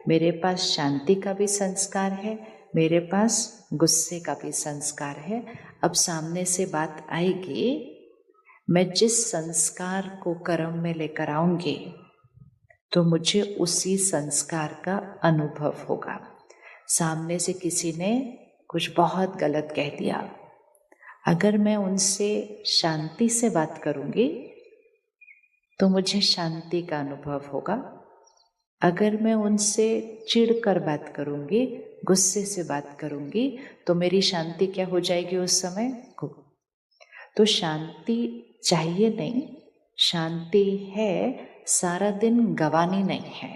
मेरे पास शांति का भी संस्कार है, मेरे पास गुस्से का भी संस्कार है। अब सामने से बात आएगी, मैं जिस संस्कार को कर्म में लेकर आऊंगी तो मुझे उसी संस्कार का अनुभव होगा। सामने से किसी ने कुछ बहुत गलत कह दिया, अगर मैं उनसे शांति से बात करूंगी तो मुझे शांति का अनुभव होगा। अगर मैं उनसे चिढ़कर बात करूंगी, गुस्से से बात करूंगी, तो मेरी शांति क्या हो जाएगी उस समय? तो शांति चाहिए नहीं, शांति है, सारा दिन गंवानी नहीं है,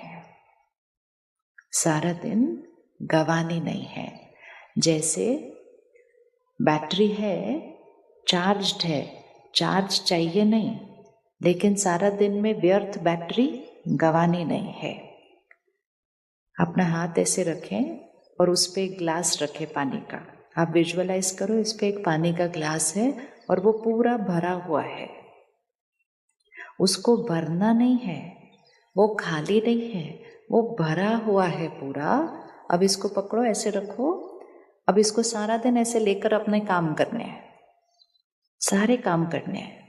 सारा दिन गंवानी नहीं है। जैसे बैटरी है, चार्ज्ड है, चार्ज चाहिए नहीं, लेकिन सारा दिन में व्यर्थ बैटरी गंवानी नहीं है। अपना हाथ ऐसे रखें और उस पर एक ग्लास रखें पानी का। आप विजुअलाइज करो, इस पे एक पानी का ग्लास है और वो पूरा भरा हुआ है। उसको भरना नहीं है, वो खाली नहीं है, वो भरा हुआ है पूरा। अब इसको पकड़ो, ऐसे रखो। अब इसको सारा दिन ऐसे लेकर अपने काम करने हैं, सारे काम करने हैं।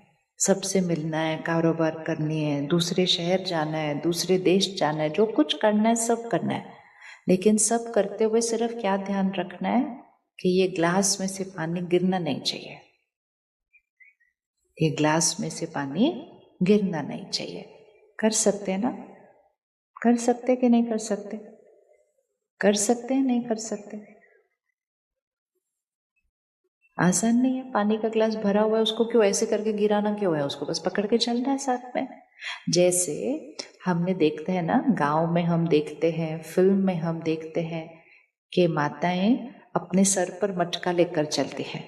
सबसे मिलना है, कारोबार करनी है, दूसरे शहर जाना है, दूसरे देश जाना है, जो कुछ करना है सब करना है। लेकिन सब करते हुए सिर्फ क्या ध्यान रखना है कि ये ग्लास में से पानी गिरना नहीं चाहिए, ये ग्लास में से पानी गिरना नहीं चाहिए। कर सकते हैं ना? कर सकते कि नहीं कर सकते? कर सकते हैं, नहीं कर सकते? आसान नहीं है। पानी का ग्लास भरा हुआ है, उसको क्यों ऐसे करके गिराना क्यों है? उसको बस पकड़ के चलना है साथ में। जैसे हमने देखते हैं ना, गांव में हम देखते हैं, फिल्म में हम देखते हैं कि माताएं अपने सर पर मटका लेकर चलती हैं।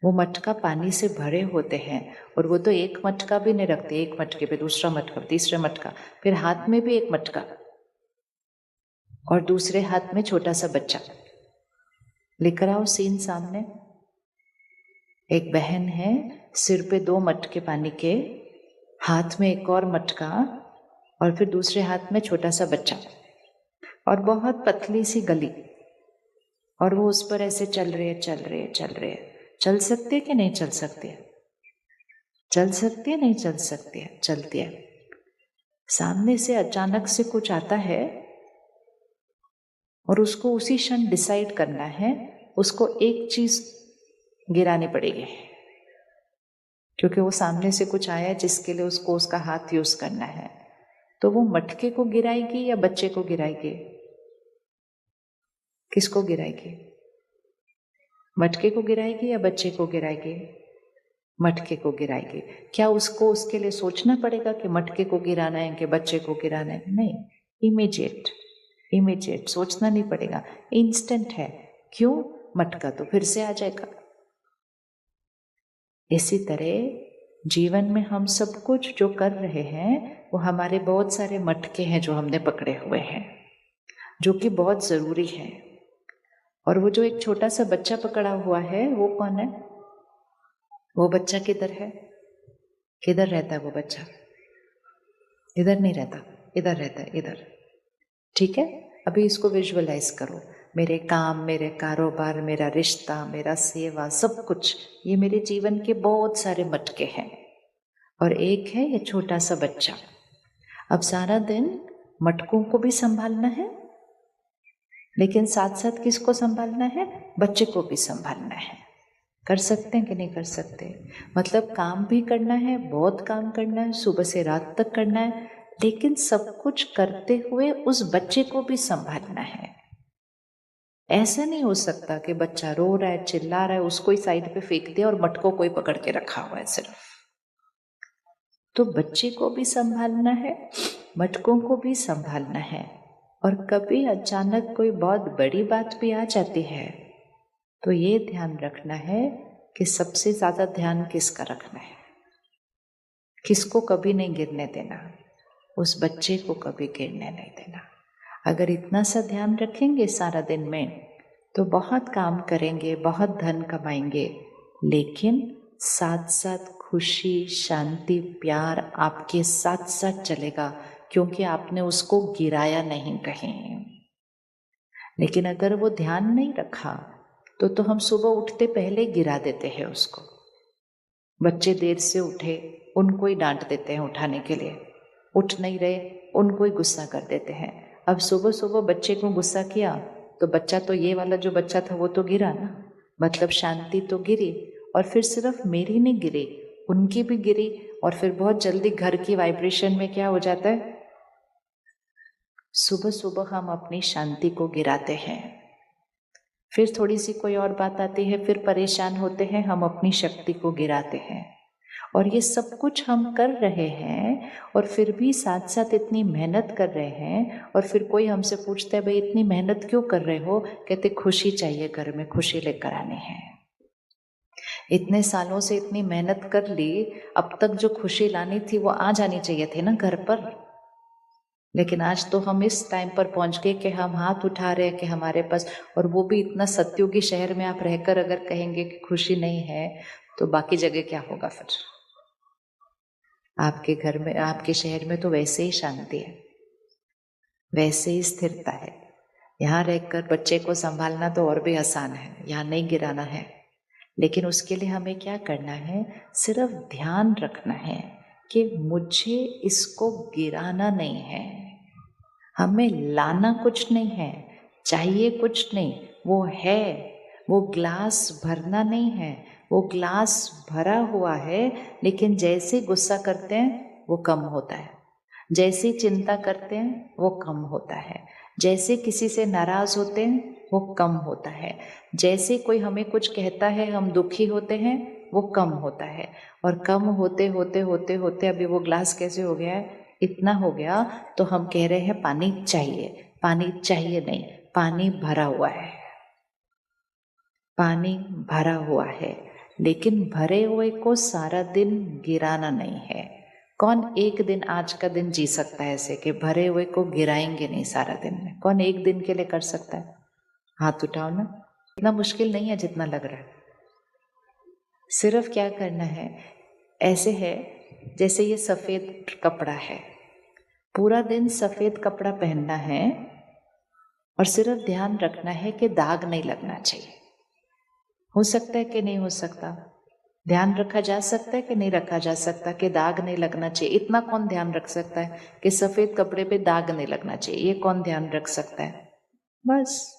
वो मटका पानी से भरे होते हैं और वो तो एक मटका भी नहीं रखते, एक मटके पे दूसरा मटका, तीसरा मटका, फिर हाथ में भी एक मटका और दूसरे हाथ में छोटा सा बच्चा। लेकर आओ सीन सामने। एक बहन है, सिर पे 2 मटके पानी के, हाथ में एक और मटका और फिर दूसरे हाथ में छोटा सा बच्चा और बहुत पतली सी गली, और वो उस पर ऐसे चल रहे हैं, चल रहे हैं, चल रहे हैं। चल सकते हैं कि नहीं चल सकते? चल सकती है, नहीं चल सकती है? चलती है। सामने से अचानक से कुछ आता है और उसको उसी क्षण डिसाइड करना है, उसको एक चीज गिरानी पड़ेगी, क्योंकि वो सामने से कुछ आया है जिसके लिए उसको उसका हाथ यूज करना है। तो वो मटके को गिराएगी या बच्चे को गिराएगी? किसको गिराएगी? मटके को गिराएगी या बच्चे को गिराएगी? मटके को गिराएगी। क्या उसको उसके लिए सोचना पड़ेगा कि मटके को गिराना है कि बच्चे को गिराना है? नहीं, इमीडिएट सोचना नहीं पड़ेगा, इंस्टेंट है। क्यों? मटका तो फिर से आ जाएगा। इसी तरह जीवन में हम सब कुछ जो कर रहे हैं वो हमारे बहुत सारे मटके हैं जो हमने पकड़े हुए हैं, जो कि बहुत जरूरी है। और वो जो एक छोटा सा बच्चा पकड़ा हुआ है वो कौन है? वो बच्चा किधर है? किधर रहता है वो बच्चा? इधर नहीं रहता, इधर रहता है, इधर। ठीक है, अभी इसको विजुअलाइज करो। मेरे काम, मेरे कारोबार, मेरा रिश्ता, मेरा सेवा, सब कुछ, ये मेरे जीवन के बहुत सारे मटके हैं और एक है ये छोटा सा बच्चा। अब सारा दिन मटकों को भी संभालना है, लेकिन साथ साथ किसको संभालना है? बच्चे को भी संभालना है। कर सकते हैं कि नहीं कर सकते? मतलब काम भी करना है, बहुत काम करना है, सुबह से रात तक करना है, लेकिन सब कुछ करते हुए उस बच्चे को भी संभालना है। ऐसा नहीं हो सकता कि बच्चा रो रहा है, चिल्ला रहा है, उसको ही साइड पे फेंक दिया और मटकों को ही पकड़ के रखा हुआ है सिर्फ। तो बच्चे को भी संभालना है, मटकों को भी संभालना है। और कभी अचानक कोई बहुत बड़ी बात भी आ जाती है तो ये ध्यान रखना है कि सबसे ज्यादा ध्यान किसका रखना है, किसको कभी नहीं गिरने देना, उस बच्चे को कभी गिरने नहीं देना। अगर इतना सा ध्यान रखेंगे सारा दिन में तो बहुत काम करेंगे, बहुत धन कमाएंगे, लेकिन साथ साथ खुशी, शांति, प्यार आपके साथ साथ चलेगा। क्योंकि आपने उसको गिराया नहीं कहीं। लेकिन अगर वो ध्यान नहीं रखा तो हम सुबह उठते पहले गिरा देते हैं उसको। बच्चे देर से उठे, उनको ही डांट देते हैं उठाने के लिए, उठ नहीं रहे उनको ही गुस्सा कर देते हैं। अब सुबह सुबह बच्चे को गुस्सा किया तो बच्चा तो ये वाला जो बच्चा था वो तो गिरा ना, मतलब शांति तो गिरी। और फिर सिर्फ मेरी नहीं गिरी, उनकी भी गिरी। और फिर बहुत जल्दी घर की वाइब्रेशन में क्या हो जाता है, सुबह सुबह हम अपनी शांति को गिराते हैं। फिर थोड़ी सी कोई और बात आती है, फिर परेशान होते हैं, हम अपनी शक्ति को गिराते हैं। और ये सब कुछ हम कर रहे हैं और फिर भी साथ साथ इतनी मेहनत कर रहे हैं। और फिर कोई हमसे पूछता है भाई इतनी मेहनत क्यों कर रहे हो, कहते खुशी चाहिए, घर में खुशी लेकर आने हैं। इतने सालों से इतनी मेहनत कर ली, अब तक जो खुशी लानी थी वो आ जानी चाहिए थी ना घर पर। लेकिन आज तो हम इस टाइम पर पहुंच गए कि हम हाथ उठा रहे हैं कि हमारे पास, और वो भी इतना सत्युगी शहर में आप रहकर अगर कहेंगे कि खुशी नहीं है तो बाकी जगह क्या होगा। फिर आपके घर में, आपके शहर में तो वैसे ही शांति है, वैसे ही स्थिरता है। यहाँ रहकर बच्चे को संभालना तो और भी आसान है, यहाँ नहीं गिराना है। लेकिन उसके लिए हमें क्या करना है, सिर्फ ध्यान रखना है कि मुझे इसको गिराना नहीं है, हमें लाना कुछ नहीं है, चाहिए कुछ नहीं, वो है। वो ग्लास भरना नहीं है, वो ग्लास भरा हुआ है। लेकिन जैसे गुस्सा करते हैं वो कम होता है, जैसे चिंता करते हैं वो कम होता है, जैसे किसी से नाराज होते हैं वो कम होता है, जैसे कोई हमें कुछ कहता है हम दुखी होते हैं वो कम होता है। और कम होते होते होते होते अभी वो ग्लास कैसे हो गया है, इतना हो गया तो हम कह रहे हैं पानी चाहिए। पानी चाहिए नहीं, पानी भरा हुआ है, पानी भरा हुआ है। लेकिन भरे हुए को सारा दिन गिराना नहीं है। कौन एक दिन, आज का दिन जी सकता है ऐसे कि भरे हुए को गिराएंगे नहीं सारा दिन में? कौन एक दिन के लिए कर सकता है? हाथ उठाओ ना। इतना मुश्किल नहीं है जितना लग रहा है। सिर्फ क्या करना है, ऐसे है जैसे ये सफेद कपड़ा है, पूरा दिन सफेद कपड़ा पहनना है और सिर्फ ध्यान रखना है कि दाग नहीं लगना चाहिए। हो सकता है कि नहीं हो सकता, ध्यान रखा जा सकता है कि नहीं रखा जा सकता कि दाग नहीं लगना चाहिए? इतना कौन ध्यान रख सकता है कि सफेद कपड़े पे दाग नहीं लगना चाहिए? ये कौन ध्यान रख सकता है? बस।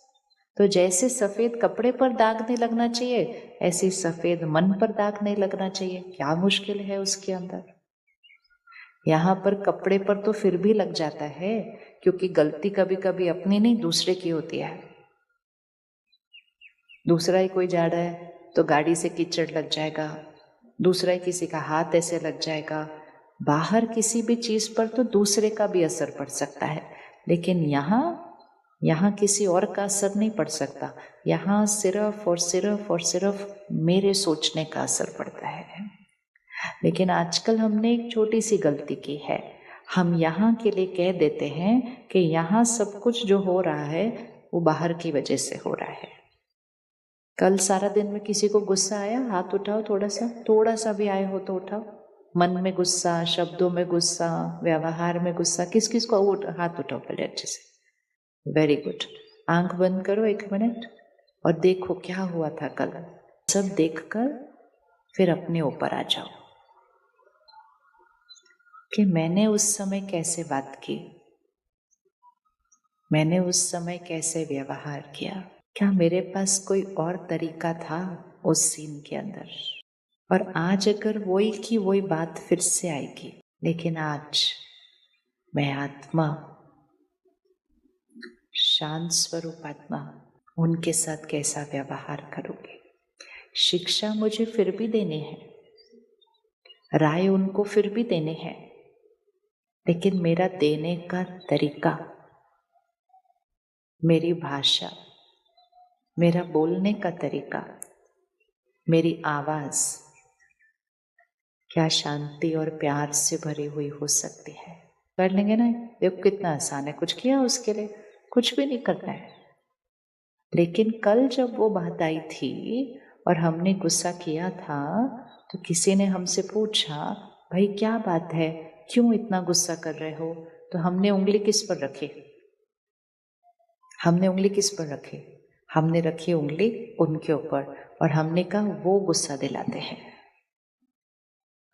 तो जैसे सफेद कपड़े पर दाग नहीं लगना चाहिए, ऐसे सफेद मन पर दाग नहीं लगना चाहिए। क्या मुश्किल है उसके अंदर? यहाँ पर कपड़े पर तो फिर भी लग जाता है, क्योंकि गलती कभी कभी अपनी नहीं दूसरे की होती है। दूसरा ही कोई जा रहा है तो गाड़ी से कीचड़ लग जाएगा, दूसरा ही किसी का हाथ ऐसे लग जाएगा। बाहर किसी भी चीज पर तो दूसरे का भी असर पड़ सकता है, लेकिन यहाँ किसी और का असर नहीं पड़ सकता। यहाँ सिर्फ और सिर्फ और सिर्फ मेरे सोचने का असर पड़ता है। लेकिन आजकल हमने एक छोटी सी गलती की है, हम यहाँ के लिए कह देते हैं कि यहाँ सब कुछ जो हो रहा है वो बाहर की वजह से हो रहा है। कल सारा दिन में किसी को गुस्सा आया? हाथ उठाओ, थोड़ा सा भी आए हो तो उठाओ। मन में गुस्सा, शब्दों में गुस्सा, व्यवहार में गुस्सा, किस किस को? हाथ उठाओ पहले अच्छे से। Very good. आंख बंद करो 1 मिनट और देखो क्या हुआ था कल। सब देखकर फिर अपने ऊपर आ जाओ कि मैंने उस समय कैसे बात की, मैंने उस समय कैसे व्यवहार किया। क्या मेरे पास कोई और तरीका था उस सीन के अंदर? और आज अगर वही की वही बात फिर से आएगी, लेकिन आज मैं आत्मा, शांत स्वरूप आत्मा, उनके साथ कैसा व्यवहार करूंगी? शिक्षा मुझे फिर भी देनी है, राय उनको फिर भी देने हैं, लेकिन मेरा देने का तरीका, मेरी भाषा, मेरा बोलने का तरीका, मेरी आवाज क्या शांति और प्यार से भरी हुई हो सकती है? कर लेंगे ना? देखो कितना आसान है। कुछ किया उसके लिए? कुछ भी नहीं करना है। लेकिन कल जब वो बात आई थी और हमने गुस्सा किया था तो किसी ने हमसे पूछा, भाई क्या बात है, क्यों इतना गुस्सा कर रहे हो? तो हमने उंगली किस पर रखी? हमने उंगली किस पर रखी? हमने रखी उंगली उनके ऊपर और हमने कहा वो गुस्सा दिलाते हैं।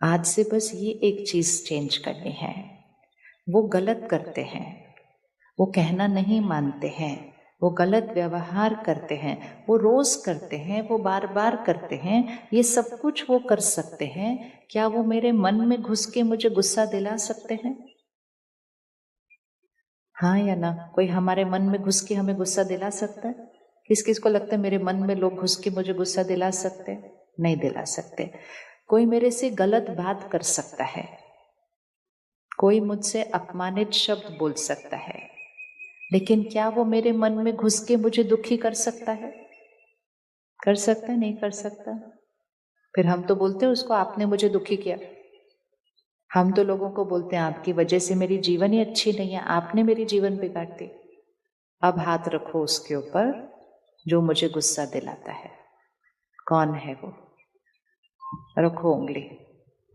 आज से बस ये एक चीज चेंज करनी है। वो गलत करते हैं, वो कहना नहीं मानते हैं, वो गलत व्यवहार करते हैं, वो रोज करते हैं, वो बार बार करते हैं, ये सब कुछ वो कर सकते हैं। क्या वो मेरे मन में घुस के मुझे गुस्सा दिला सकते हैं? हाँ या ना? कोई हमारे मन में घुस के हमें गुस्सा दिला सकता है? किस किस को लगता है मेरे मन में लोग घुस के मुझे गुस्सा दिला सकते हैं? नहीं दिला सकते। कोई मेरे से गलत बात कर सकता है, कोई मुझसे अपमानित शब्द बोल सकता है, लेकिन क्या वो मेरे मन में घुस के मुझे दुखी कर सकता है? कर सकता है? नहीं कर सकता। फिर हम तो बोलते हैं उसको, आपने मुझे दुखी किया। हम तो लोगों को बोलते हैं आपकी वजह से मेरी जीवन ही अच्छी नहीं है, आपने मेरी जीवन बिगाड़ दी। अब हाथ रखो उसके ऊपर जो मुझे गुस्सा दिलाता है। कौन है वो? रखो उंगली।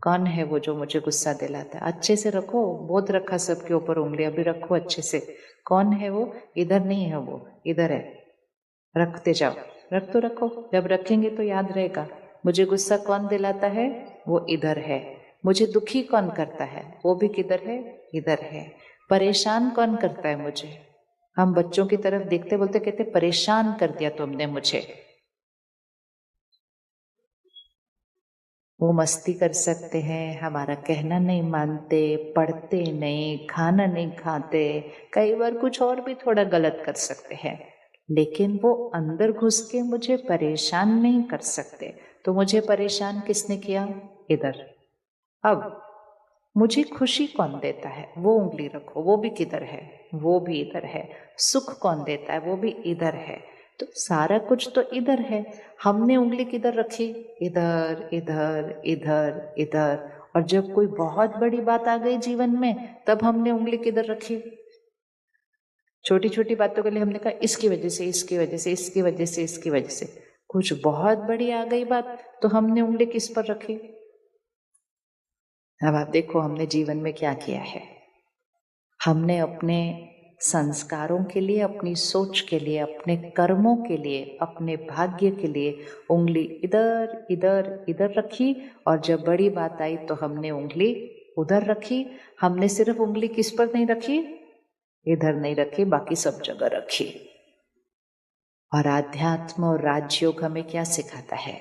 कौन है वो जो मुझे गुस्सा दिलाता है? अच्छे से रखो। बहुत रखा सबके ऊपर उंगली, अभी रखो अच्छे से। कौन है वो? इधर नहीं है वो, इधर है। रखते जाओ। रख तो रखो, जब रखेंगे तो याद रहेगा। मुझे गुस्सा कौन दिलाता है? वो इधर है। मुझे दुखी कौन करता है? वो भी किधर है? इधर है। परेशान कौन करता है मुझे? हम बच्चों की तरफ देखते बोलते कहते परेशान कर दिया तुमने मुझे। वो मस्ती कर सकते हैं, हमारा कहना नहीं मानते, पढ़ते नहीं, खाना नहीं खाते, कई बार कुछ और भी थोड़ा गलत कर सकते हैं, लेकिन वो अंदर घुस के मुझे परेशान नहीं कर सकते। तो मुझे परेशान किसने किया? इधर। अब मुझे खुशी कौन देता है? वो उंगली रखो, वो भी किधर है? वो भी इधर है। सुख कौन देता है? वो भी इधर है। तो सारा कुछ तो इधर है। हमने उंगली किधर रखी? इधर इधर इधर इधर। और जब कोई बहुत बड़ी बात आ गई जीवन में, तब हमने उंगली किधर रखी? छोटी छोटी बातों के लिए हमने कहा इसकी वजह से, इसकी वजह से, इसकी वजह से, इसकी वजह से। कुछ बहुत बड़ी आ गई बात, तो हमने उंगली किस पर रखी? अब आप देखो हमने जीवन में क्या किया है। हमने अपने संस्कारों के लिए, अपनी सोच के लिए, अपने कर्मों के लिए, अपने भाग्य के लिए उंगली इधर इधर इधर रखी, और जब बड़ी बात आई तो हमने उंगली उधर रखी। हमने सिर्फ उंगली किस पर नहीं रखी? इधर नहीं रखी, बाकी सब जगह रखी। और आध्यात्म और राजयोग हमें क्या सिखाता है?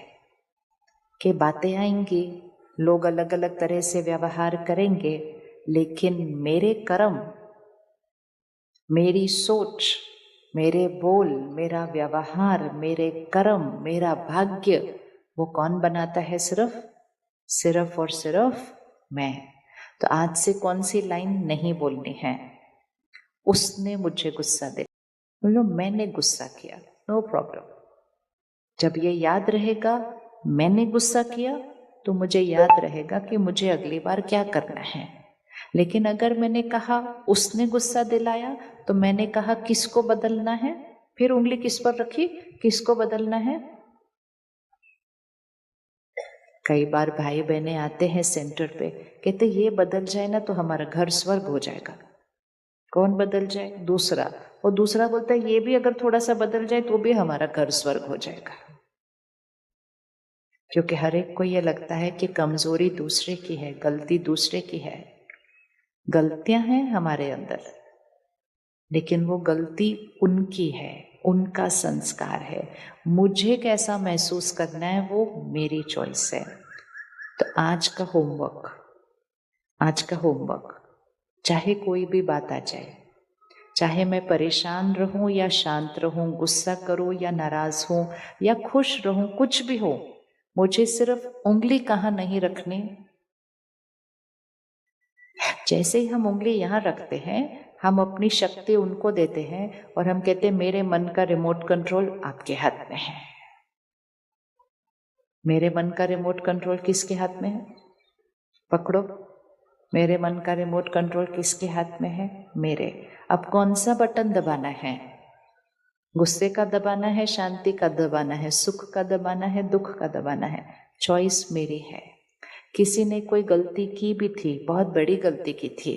कि बातें आएंगी, लोग अलग अलग तरह से व्यवहार करेंगे, लेकिन मेरे कर्म, मेरी सोच, मेरे बोल, मेरा व्यवहार, मेरे कर्म, मेरा भाग्य, वो कौन बनाता है? सिर्फ सिर्फ और सिर्फ मैं। तो आज से कौन सी लाइन नहीं बोलनी है? उसने मुझे गुस्सा दिया, बोलो मैंने गुस्सा किया, नो प्रॉब्लम। जब ये याद रहेगा मैंने गुस्सा किया, तो मुझे याद रहेगा कि मुझे अगली बार क्या करना है। लेकिन अगर मैंने कहा उसने गुस्सा दिलाया, तो मैंने कहा किसको बदलना है? फिर उंगली किस पर रखी? किसको बदलना है? कई बार भाई बहनें आते हैं सेंटर पे, कहते ये बदल जाए ना तो हमारा घर स्वर्ग हो जाएगा। कौन बदल जाए? दूसरा। और दूसरा बोलता है ये भी अगर थोड़ा सा बदल जाए तो भी हमारा घर स्वर्ग हो जाएगा। क्योंकि हर एक को ये लगता है कि कमजोरी दूसरे की है, गलती दूसरे की है। गलतियां हैं हमारे अंदर, लेकिन वो गलती उनकी है, उनका संस्कार है। मुझे कैसा महसूस करना है वो मेरी चॉइस है। तो आज का होमवर्क, आज का होमवर्क, चाहे कोई भी बात आ जाए, चाहे मैं परेशान रहूं या शांत रहूं, गुस्सा करूं या नाराज हूं या खुश रहूं, कुछ भी हो, मुझे सिर्फ उंगली कहाँ नहीं रखनी। जैसे ही हम उंगली यहाँ रखते हैं, हम अपनी शक्ति उनको देते हैं और हम कहते हैं मेरे मन का रिमोट कंट्रोल आपके हाथ में है। मेरे मन का रिमोट कंट्रोल किसके हाथ में है? पकड़ो। मेरे मन का रिमोट कंट्रोल किसके हाथ में है? मेरे। अब कौन सा बटन दबाना है? गुस्से का दबाना है, शांति का दबाना है, सुख का दबाना है, दुख का दबाना है? चॉइस मेरी है। किसी ने कोई गलती की भी थी, बहुत बड़ी गलती की थी,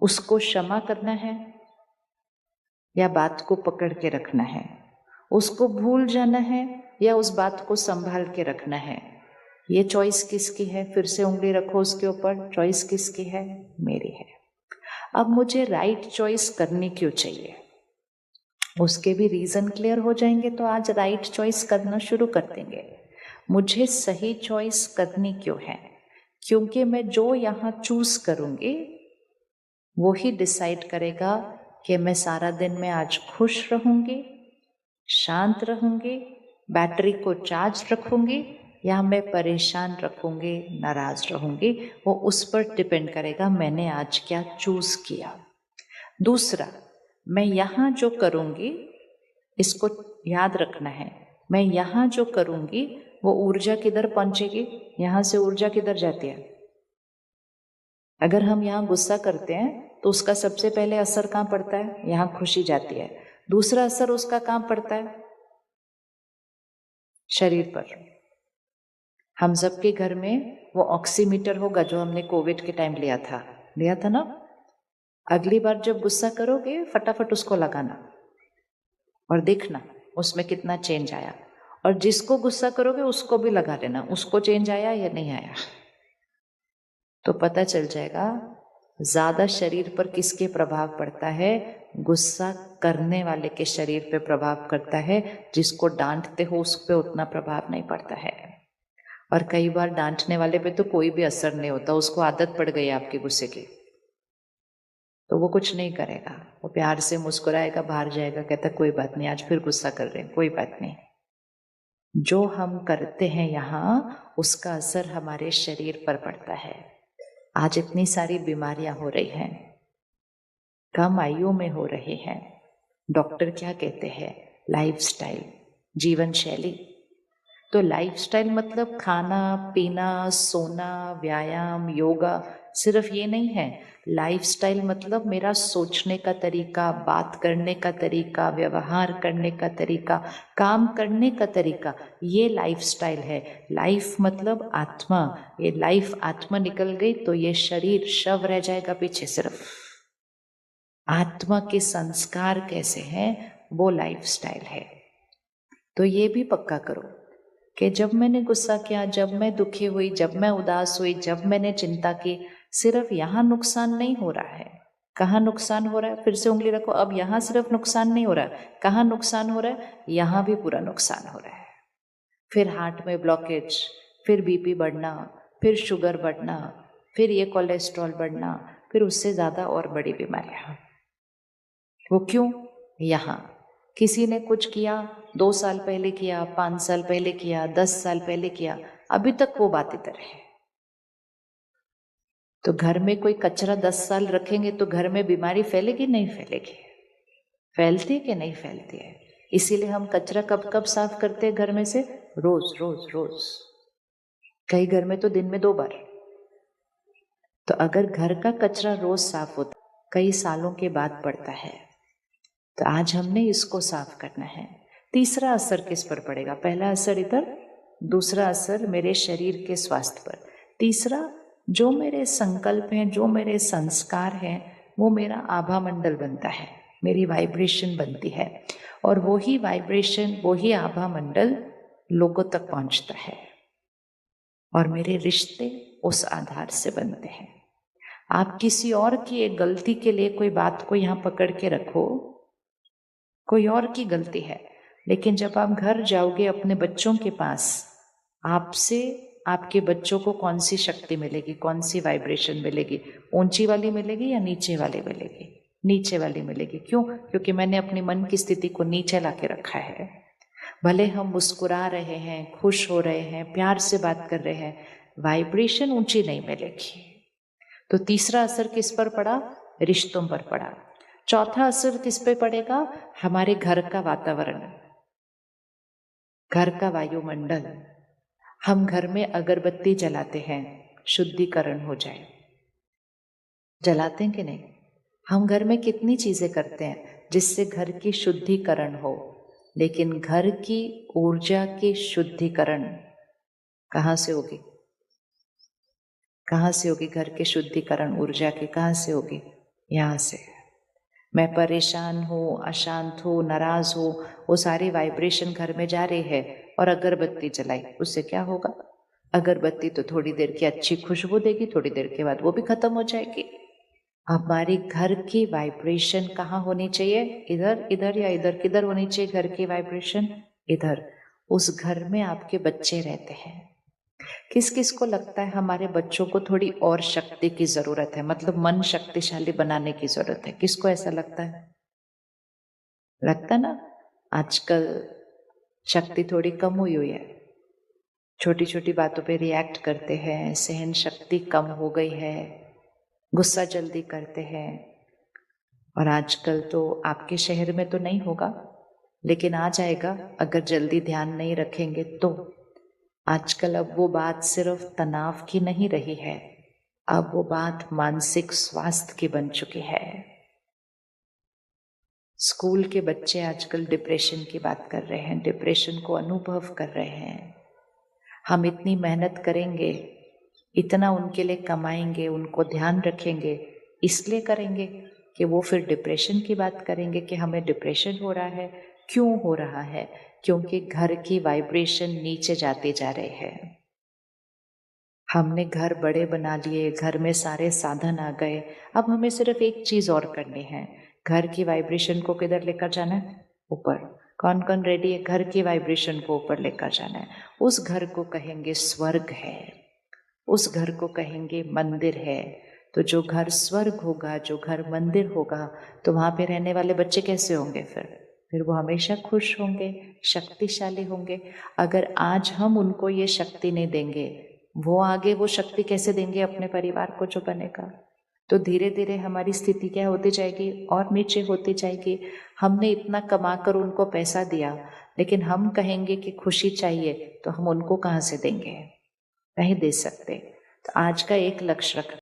उसको क्षमा करना है या बात को पकड़ के रखना है? उसको भूल जाना है या उस बात को संभाल के रखना है? ये चॉइस किसकी है? फिर से उंगली रखो उसके ऊपर, चॉइस किसकी है? मेरी है। अब मुझे राइट चॉइस करनी क्यों चाहिए, उसके भी रीजन क्लियर हो जाएंगे तो आज राइट चॉइस करना शुरू कर देंगे। मुझे सही चॉइस करनी क्यों है? क्योंकि मैं जो यहाँ चूज करूंगी वो ही डिसाइड करेगा कि मैं सारा दिन में आज खुश रहूंगी, शांत रहूंगी, बैटरी को चार्ज रखूंगी, या मैं परेशान रखूंगी, नाराज रहूंगी। वो उस पर डिपेंड करेगा मैंने आज क्या चूज किया। दूसरा, मैं यहाँ जो करूंगी, इसको याद रखना है, मैं यहाँ जो करूंगी वो ऊर्जा किधर पहुंचेगी? यहाँ से ऊर्जा किधर जाती है? अगर हम यहाँ गुस्सा करते हैं तो उसका सबसे पहले असर कहाँ पड़ता है? यहाँ खुशी जाती है। दूसरा असर उसका कहाँ पड़ता है? शरीर पर। हम सबके घर में वो ऑक्सीमीटर होगा जो हमने कोविड के टाइम लिया था ना। अगली बार जब गुस्सा करोगे फटाफट उसको लगाना और देखना उसमें कितना चेंज आया, और जिसको गुस्सा करोगे उसको भी लगा लेना, उसको चेंज आया या नहीं आया, तो पता चल जाएगा ज्यादा शरीर पर किसके प्रभाव पड़ता है। गुस्सा करने वाले के शरीर पे प्रभाव करता है, जिसको डांटते हो उस पे उतना प्रभाव नहीं पड़ता है। और कई बार डांटने वाले पे तो कोई भी असर नहीं होता, उसको आदत पड़ गई आपके गुस्से की, तो वो कुछ नहीं करेगा, वो प्यार से मुस्कुराएगा, बाहर जाएगा, कहता कोई बात नहीं, आज फिर गुस्सा कर रहे हैं, कोई बात नहीं। जो हम करते हैं यहाँ उसका असर हमारे शरीर पर पड़ता है। आज इतनी सारी बीमारियां हो रही हैं, कम आयु में हो रही हैं। डॉक्टर क्या कहते हैं? लाइफस्टाइल, जीवन शैली। तो लाइफस्टाइल मतलब खाना पीना, सोना, व्यायाम, योगा, सिर्फ ये नहीं है। लाइफस्टाइल मतलब मेरा सोचने का तरीका, बात करने का तरीका, व्यवहार करने का तरीका, काम करने का तरीका, ये लाइफस्टाइल है। लाइफ मतलब आत्मा, ये लाइफ आत्मा निकल गई तो ये शरीर शव रह जाएगा पीछे। सिर्फ आत्मा के संस्कार कैसे हैं वो लाइफस्टाइल है। तो ये भी पक्का करो कि जब मैंने गुस्सा किया, जब मैं दुखी हुई, जब मैं उदास हुई, जब मैंने चिंता की, सिर्फ यहाँ नुकसान नहीं हो रहा है। कहाँ नुकसान हो रहा है? फिर से उंगली रखो। अब यहाँ सिर्फ नुकसान नहीं हो रहा है, कहाँ नुकसान हो रहा है? यहाँ भी पूरा नुकसान हो रहा है। फिर हार्ट में ब्लॉकेज, फिर बीपी बढ़ना, फिर शुगर बढ़ना, फिर ये कोलेस्ट्रॉल बढ़ना, फिर उससे ज्यादा और बड़ी बीमारियां। वो क्यों? यहाँ किसी ने कुछ किया, 2 साल पहले किया, 5 साल पहले किया, 10 साल पहले किया, अभी तक वो बात इधर है। तो घर में कोई कचरा 10 साल रखेंगे तो घर में बीमारी फैलेगी नहीं फैलेगी? फैलती है कि नहीं फैलती है? इसीलिए हम कचरा कब कब साफ करते हैं घर में से? रोज रोज रोज। कई घर में तो दिन में 2 बार। तो अगर घर का कचरा रोज साफ होता, कई सालों के बाद पड़ता है, तो आज हमने इसको साफ करना है। तीसरा असर किस पर पड़ेगा? पहला असर इधर, दूसरा असर मेरे शरीर के स्वास्थ्य पर, तीसरा जो मेरे संकल्प हैं, जो मेरे संस्कार हैं, वो मेरा आभा मंडल बनता है, मेरी वाइब्रेशन बनती है, और वही वाइब्रेशन, वही आभा मंडल लोगों तक पहुंचता है, और मेरे रिश्ते उस आधार से बनते हैं। आप किसी और की एक गलती के लिए कोई बात को यहाँ पकड़ के रखो, कोई और की गलती है, लेकिन जब आप घर जाओगे अपने बच्चों के पास, आपसे आपके बच्चों को कौन सी शक्ति मिलेगी, कौन सी वाइब्रेशन मिलेगी? ऊंची वाली मिलेगी या नीचे वाली मिलेगी? नीचे वाली मिलेगी। क्यों? क्योंकि मैंने अपनी मन की स्थिति को नीचे ला के रखा है। भले हम मुस्कुरा रहे हैं, खुश हो रहे हैं, प्यार से बात कर रहे हैं, वाइब्रेशन ऊंची नहीं मिलेगी। तो तीसरा असर किस पर पड़ा? रिश्तों पर पड़ा। चौथा असर किस पे पड़ेगा? हमारे घर का वातावरण, घर का वायुमंडल। हम घर में अगरबत्ती जलाते हैं, शुद्धिकरण हो जाए, जलाते हैं कि नहीं? हम घर में कितनी चीजें करते हैं जिससे घर की शुद्धिकरण हो, लेकिन घर की ऊर्जा की शुद्धिकरण कहाँ से होगी? कहाँ से होगी घर के शुद्धिकरण ऊर्जा की? कहाँ से होगी? यहाँ से मैं परेशान हूँ, अशांत हूँ, नाराज हूँ, वो सारी वाइब्रेशन घर में जा रही है। और अगरबत्ती जलाई, उससे क्या होगा? अगरबत्ती तो थोड़ी देर की अच्छी खुशबू देगी, थोड़ी देर के बाद वो भी खत्म हो जाएगी। हमारी घर की वाइब्रेशन कहाँ होनी चाहिए? इधर, इधर या इधर? किधर होनी चाहिए घर की वाइब्रेशन? इधर। उस घर में आपके बच्चे रहते हैं। किस किस को लगता है हमारे बच्चों को थोड़ी और शक्ति की जरूरत है, मतलब मन शक्तिशाली बनाने की जरूरत है? किसको ऐसा लगता है? लगता ना? आजकल शक्ति थोड़ी कम हुई है, छोटी छोटी बातों पे रिएक्ट करते हैं, सहन शक्ति कम हो गई है, गुस्सा जल्दी करते हैं। और आजकल तो आपके शहर में तो नहीं होगा, लेकिन आ जाएगा अगर जल्दी ध्यान नहीं रखेंगे तो। आजकल अब वो बात सिर्फ तनाव की नहीं रही है, अब वो बात मानसिक स्वास्थ्य की बन चुकी है। स्कूल के बच्चे आजकल डिप्रेशन की बात कर रहे हैं, डिप्रेशन को अनुभव कर रहे हैं। हम इतनी मेहनत करेंगे, इतना उनके लिए कमाएंगे, उनको ध्यान रखेंगे, इसलिए करेंगे कि वो फिर डिप्रेशन की बात करेंगे कि हमें डिप्रेशन हो रहा है। क्यों हो रहा है? क्योंकि घर की वाइब्रेशन नीचे जाते जा रहे हैं। हमने घर बड़े बना लिए, घर में सारे साधन आ गए, अब हमें सिर्फ एक चीज और करनी है, घर की वाइब्रेशन को किधर लेकर जाना है? ऊपर। कौन कौन रेडी है घर की वाइब्रेशन को ऊपर लेकर जाना है? उस घर को कहेंगे स्वर्ग है, उस घर को कहेंगे मंदिर है। तो जो घर स्वर्ग होगा, जो घर मंदिर होगा, तो वहां पे रहने वाले बच्चे कैसे होंगे? फिर वो हमेशा खुश होंगे, शक्तिशाली होंगे। अगर आज हम उनको ये शक्ति नहीं देंगे, वो आगे वो शक्ति कैसे देंगे अपने परिवार को जो बनेगा? तो धीरे धीरे हमारी स्थिति क्या होती जाएगी? और नीचे होती जाएगी। हमने इतना कमा कर उनको पैसा दिया, लेकिन हम कहेंगे कि खुशी चाहिए, तो हम उनको कहाँ से देंगे? नहीं दे सकते। तो आज का एक लक्ष्य रख